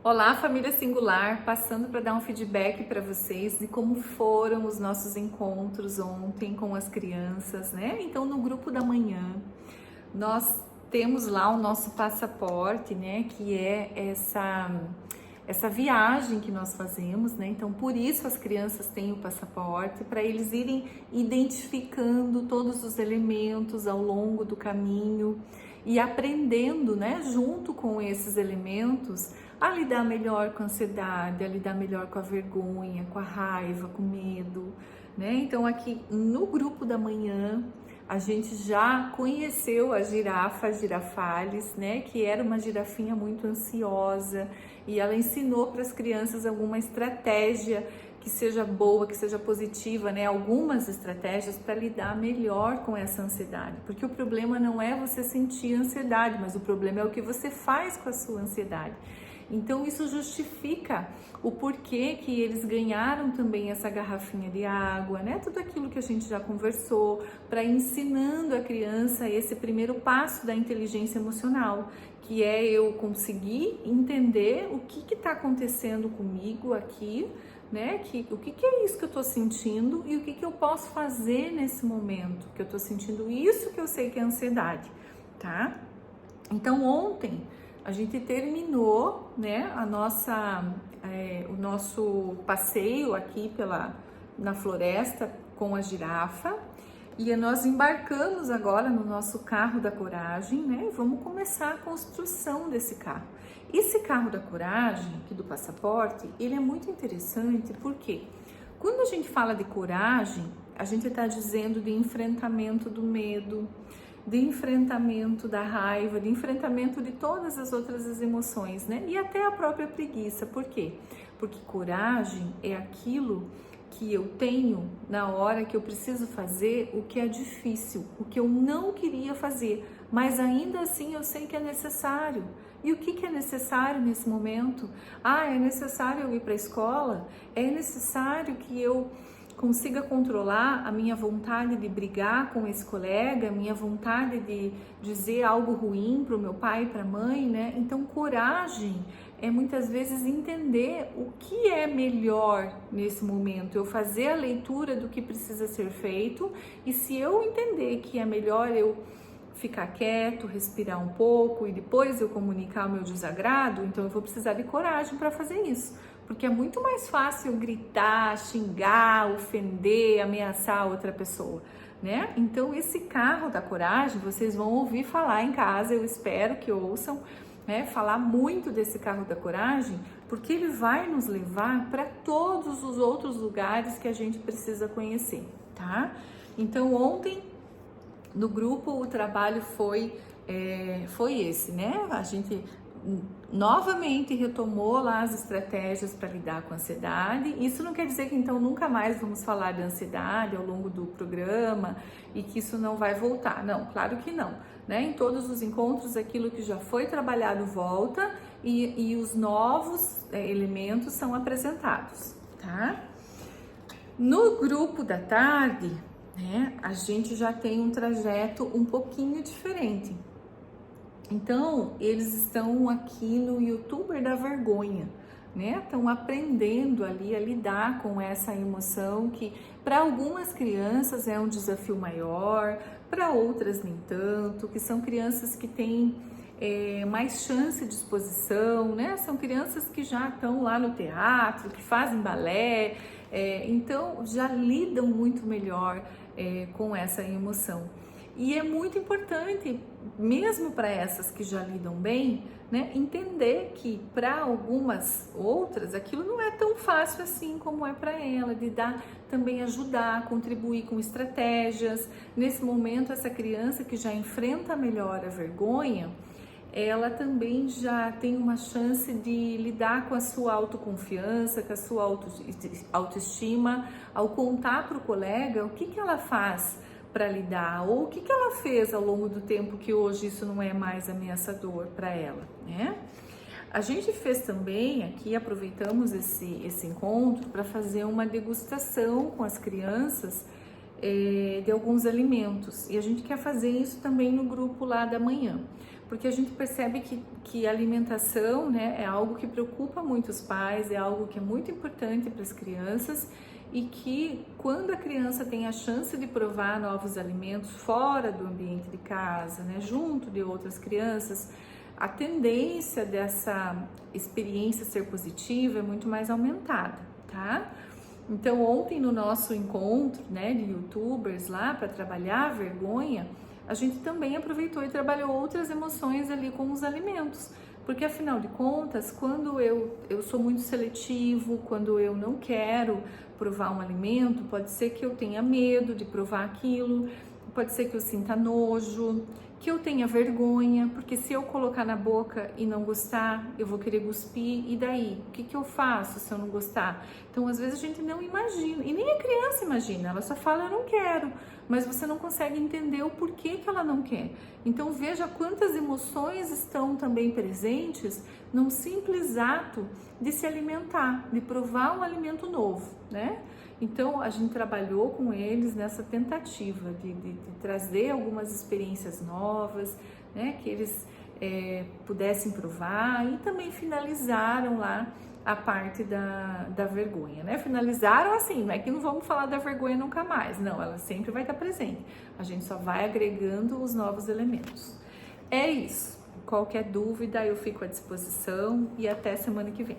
Olá, família Singular, passando para dar um feedback para vocês de como foram os nossos encontros ontem com as crianças, né? Então, no grupo da manhã, nós temos lá o nosso passaporte, né? Que é essa viagem que nós fazemos, né? Então, por isso as crianças têm o passaporte, para eles irem identificando todos os elementos ao longo do caminho e aprendendo, né, junto com esses elementos, a lidar melhor com a ansiedade, a lidar melhor com a vergonha, com a raiva, com o medo, né? Então, aqui no grupo da manhã, a gente já conheceu a girafa, a Girafales, né? Que era uma girafinha muito ansiosa e ela ensinou para as crianças alguma estratégia que seja boa, que seja positiva, né? Algumas estratégias para lidar melhor com essa ansiedade, porque o problema não é você sentir ansiedade, mas o problema é o que você faz com a sua ansiedade. Então isso justifica o porquê que eles ganharam também essa garrafinha de água, né? Tudo aquilo que a gente já conversou, para ensinando a criança esse primeiro passo da inteligência emocional, que é eu conseguir entender o que está acontecendo comigo aqui, né? O que é isso que eu estou sentindo e o que eu posso fazer nesse momento que eu estou sentindo isso que eu sei que é ansiedade, tá? Então ontem a gente terminou, né, o nosso passeio aqui na floresta com a girafa e nós embarcamos agora no nosso carro da coragem, né, e vamos começar a construção desse carro. Esse carro da coragem, aqui do passaporte, ele é muito interessante porque quando a gente fala de coragem, a gente está dizendo de enfrentamento do medo, de enfrentamento da raiva, de enfrentamento de todas as outras emoções, né? E até a própria preguiça. Por quê? Porque coragem é aquilo que eu tenho na hora que eu preciso fazer o que é difícil, o que eu não queria fazer, mas ainda assim eu sei que é necessário. E o que é necessário nesse momento? É necessário eu ir para a escola? É necessário que eu consiga controlar a minha vontade de brigar com esse colega, a minha vontade de dizer algo ruim para o meu pai e para a mãe, né? Então, coragem é muitas vezes entender o que é melhor nesse momento, eu fazer a leitura do que precisa ser feito, e se eu entender que é melhor eu ficar quieto, respirar um pouco e depois eu comunicar o meu desagrado, então eu vou precisar de coragem para fazer isso. Porque é muito mais fácil gritar, xingar, ofender, ameaçar outra pessoa, né? Então esse carro da coragem, vocês vão ouvir falar em casa, eu espero que ouçam, né? Falar muito desse carro da coragem, porque ele vai nos levar para todos os outros lugares que a gente precisa conhecer, tá? Então ontem no grupo o trabalho foi esse, né? A gente novamente retomou lá as estratégias para lidar com a ansiedade. Isso não quer dizer que então nunca mais vamos falar de ansiedade ao longo do programa e que isso não vai voltar. Não, claro que não, né? Em todos os encontros aquilo que já foi trabalhado volta e os novos elementos são apresentados, tá? No grupo da tarde, né, a gente já tem um trajeto um pouquinho diferente. Então, eles estão aqui no YouTuber da vergonha, né? Estão aprendendo ali a lidar com essa emoção que para algumas crianças é um desafio maior, para outras nem tanto, que são crianças que têm mais chance de exposição, né? São crianças que já estão lá no teatro, que fazem balé, então já lidam muito melhor com essa emoção. E é muito importante, mesmo para essas que já lidam bem, né, entender que para algumas outras aquilo não é tão fácil assim como é para ela, de dar também ajudar, contribuir com estratégias. Nesse momento, essa criança que já enfrenta melhor a vergonha, ela também já tem uma chance de lidar com a sua autoconfiança, com a sua autoestima, ao contar para o colega o que ela faz para lidar, ou o que ela fez ao longo do tempo que hoje isso não é mais ameaçador para ela, né? A gente fez também aqui, aproveitamos esse encontro para fazer uma degustação com as crianças de alguns alimentos, e a gente quer fazer isso também no grupo lá da manhã. porque a gente percebe que a alimentação, né, é algo que preocupa muito os pais, é algo que é muito importante para as crianças, e que quando a criança tem a chance de provar novos alimentos fora do ambiente de casa, né, junto de outras crianças, a tendência dessa experiência ser positiva é muito mais aumentada, tá? Então, ontem no nosso encontro, né, de YouTubers lá para trabalhar a vergonha, a gente também aproveitou e trabalhou outras emoções ali com os alimentos. Porque afinal de contas, quando eu sou muito seletivo, quando eu não quero provar um alimento, pode ser que eu tenha medo de provar aquilo, pode ser que eu sinta nojo, que eu tenha vergonha, porque se eu colocar na boca e não gostar, eu vou querer cuspir, e daí? O que eu faço se eu não gostar? Então, às vezes a gente não imagina, e nem a criança imagina, ela só fala, eu não quero, mas você não consegue entender o porquê que ela não quer. Então, veja quantas emoções estão também presentes num simples ato de se alimentar, de provar um alimento novo, né? Então, a gente trabalhou com eles nessa tentativa de trazer algumas experiências novas, né, que eles pudessem provar, e também finalizaram lá a parte da vergonha, né? Finalizaram assim, não é que não vamos falar da vergonha nunca mais, não, ela sempre vai estar presente, a gente só vai agregando os novos elementos. É isso, qualquer dúvida eu fico à disposição e até semana que vem.